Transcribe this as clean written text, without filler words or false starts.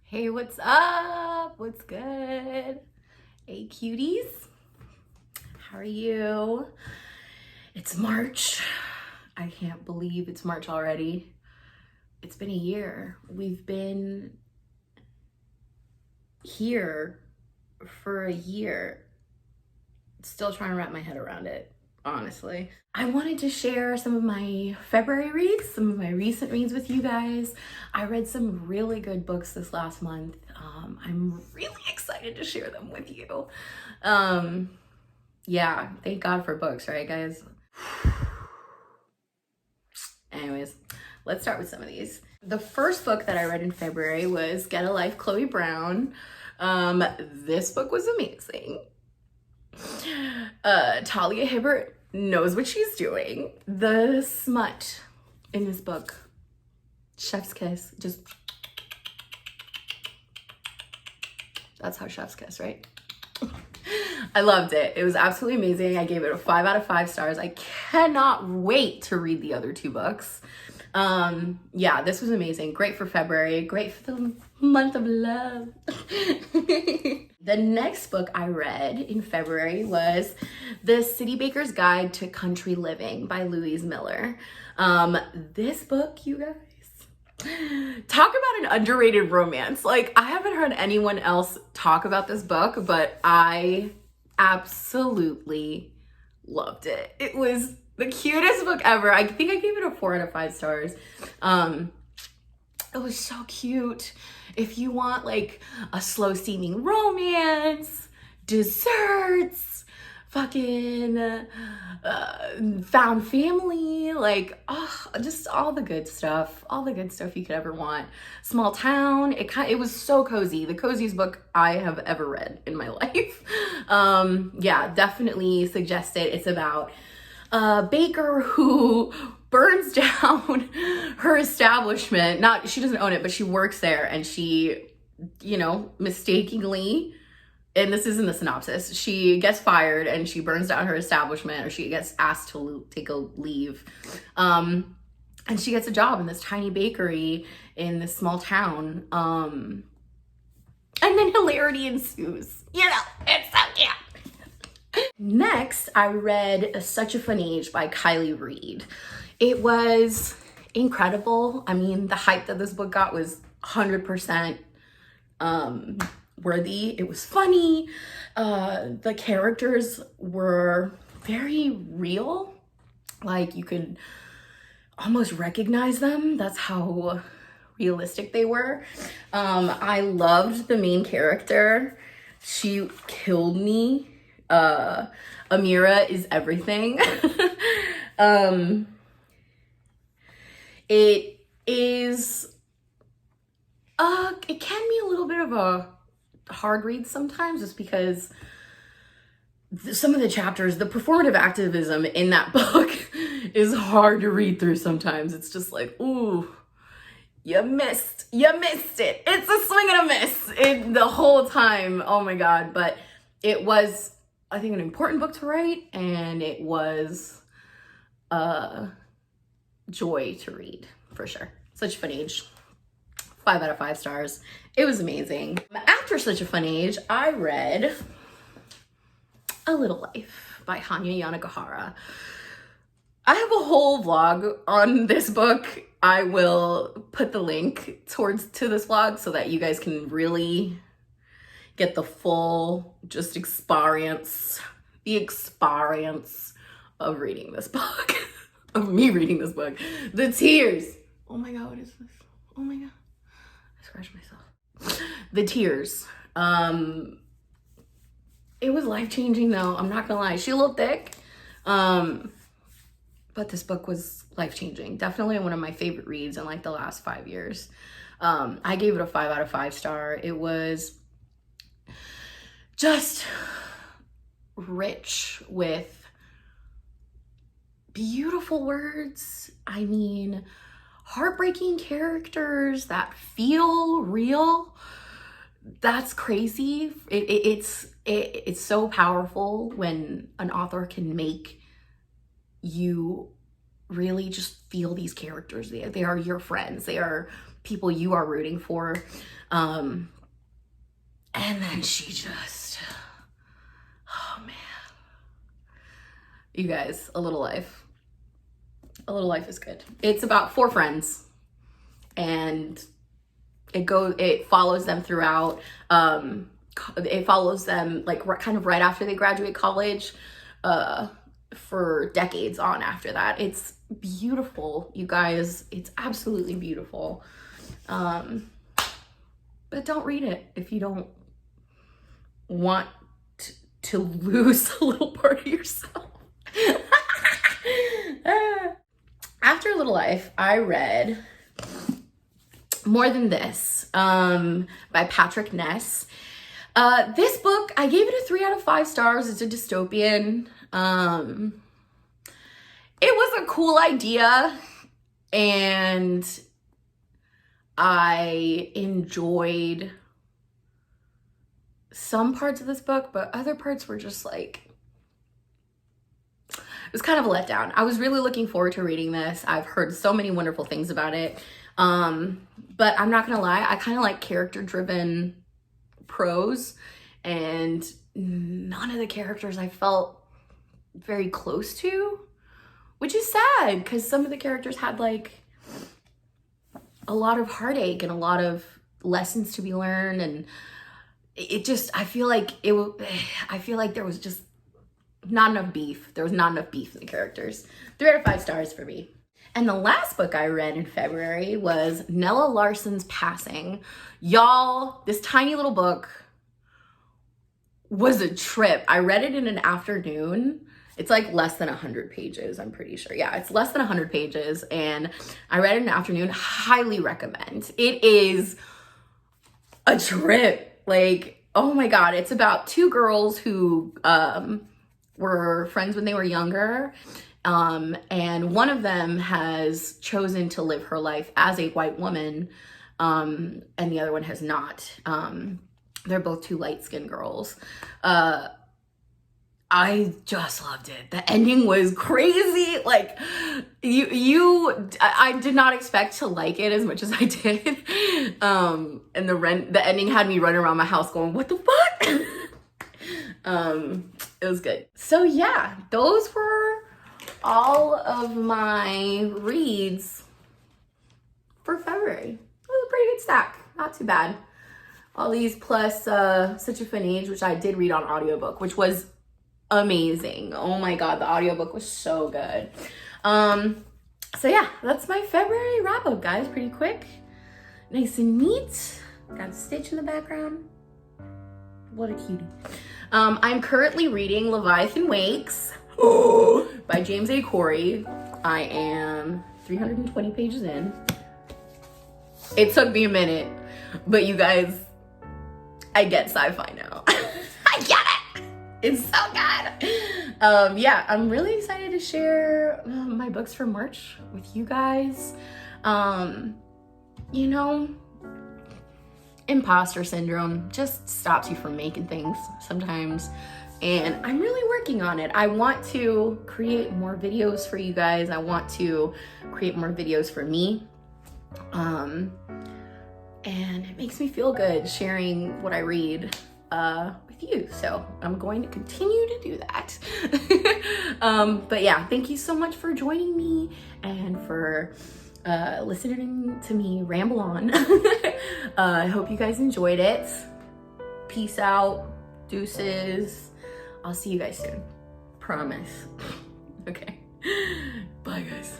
Hey, what's up? What's good? Hey, cuties. How are you? It's March. I can't believe it's March already. It's been a year. We've been here for a year. Still trying to wrap my head around it, honestly. I wanted to share some of my February reads, some of my recent reads with you guys. I read some really good books this last month. I'm really excited to share them with you. Yeah, thank God for books, right, guys? Anyways, let's start with some of these. The first book that I read in February was Get a Life, Chloe Brown. This book was amazing. Talia Hibbert knows what she's doing. The smut in this book, chef's kiss, just, that's how chefs kiss, right? I loved it. It was absolutely amazing. I gave it a 5 out of 5 stars. I cannot wait to read the other 2 books. Yeah, this was amazing. Great for February. Great for the month of love. The next book I read in February was The City Baker's Guide to Country Living by Louise Miller. This book, you guys, talk about an underrated romance. Like, I haven't heard anyone else talk about this book, but I absolutely loved it. It was the cutest book ever. I think I gave it a 4 out of 5 stars. It was so cute. If you want like a slow steaming romance, desserts, fucking found family, like, oh, just all the good stuff you could ever want. Small town. It was so cozy. The coziest book I have ever read in my life. Yeah, definitely suggest it. It's about a baker who burns down her establishment. She doesn't own it, but she works there, and she, mistakenly, and this is in the synopsis, she gets fired and she burns down her establishment, or she gets asked to take a leave. And she gets a job in this tiny bakery in this small town. And then hilarity ensues. It's so cute. Next, I read Such a Fun Age by Kylie Reed. It was incredible. I mean, the hype that this book got was 100% worthy. It was funny. The characters were very real. Like, you could almost recognize them. That's how realistic they were. I loved the main character. She killed me. Amira is everything. It is, it can be a little bit of a hard read sometimes, just because some of the chapters, the performative activism in that book is hard to read through sometimes. It's just like, ooh, you missed it. It's a swing and a miss the whole time. Oh my God. But it was, I think, an important book to write, and it was a joy to read, for sure. Such a Fun Age, 5 out of 5 stars. It was amazing. After Such a Fun Age, I read A Little Life by Hanya Yanagihara. I have a whole vlog on this book. I will put the link to this vlog so that you guys can really get the full experience of reading this book, of me reading this book. The tears. Oh my God, what is this? Oh my God, I scratched myself. The tears. It was life-changing though, I'm not gonna lie. She's a little thick, but this book was life-changing. Definitely one of my favorite reads in like the last 5 years. I gave it a 5 out of 5 star. It was just rich with beautiful words. I mean, heartbreaking characters that feel real. That's crazy. It's so powerful when an author can make you really just feel these characters. They are your friends. They are people you are rooting for. And then she just, oh man. You guys, A Little Life. A Little Life is good. It's about 4 friends, and it follows them throughout. It follows them like kind of right after they graduate college, for decades on after that. It's beautiful, you guys. It's absolutely beautiful. But don't read it if you don't want to lose a little part of yourself. After A Little Life, I read More Than This, by Patrick Ness. This book, I gave it a 3 out of 5 stars. It's a dystopian. It was a cool idea, and I enjoyed some parts of this book, but other parts were just like, it was kind of a letdown. I was really looking forward to reading this. I've heard so many wonderful things about it. But I'm not gonna lie, I kind of like character-driven prose, and none of the characters I felt very close to, which is sad because some of the characters had like a lot of heartache and a lot of lessons to be learned, and it just, I feel like there was just not enough beef. There was not enough beef in the characters. 3 out of 5 stars for me. And the last book I read in February was Nella Larsen's Passing. Y'all, this tiny little book was a trip. I read it in an afternoon. It's like less than 100 pages, I'm pretty sure. Yeah, it's less than 100 pages, and I read it in an afternoon. Highly recommend. It is a trip. Like, oh my God. It's about 2 girls who were friends when they were younger. And one of them has chosen to live her life as a white woman, and the other one has not. They're both 2 light-skinned girls. I just loved it. The ending was crazy. Like, I did not expect to like it as much as I did. And the ending had me running around my house going, what the fuck? It was good. So yeah, those were all of my reads for February. It was a pretty good stack. Not too bad. All these plus Such a Fun Age, which I did read on audiobook, which was amazing. Oh my God, the audiobook was so good. So yeah, that's my February wrap up, guys. Pretty quick, nice and neat. Got a stitch in the background. What a cutie. I'm currently reading Leviathan Wakes by James A. Corey. I am 320 pages in. It took me a minute, but you guys, I get sci-fi now. I get it. It's so good. Yeah, I'm really excited to share my books for March with you guys. You know, imposter syndrome just stops you from making things sometimes, and I'm really working on it. I want to create more videos for you guys. I want to create more videos for me, and it makes me feel good sharing what I read with you, so I'm going to continue to do that. But yeah, thank you so much for joining me and for listening to me ramble on. I hope you guys enjoyed it. Peace out. Deuces. I'll see you guys soon. Promise. Okay. Bye, guys.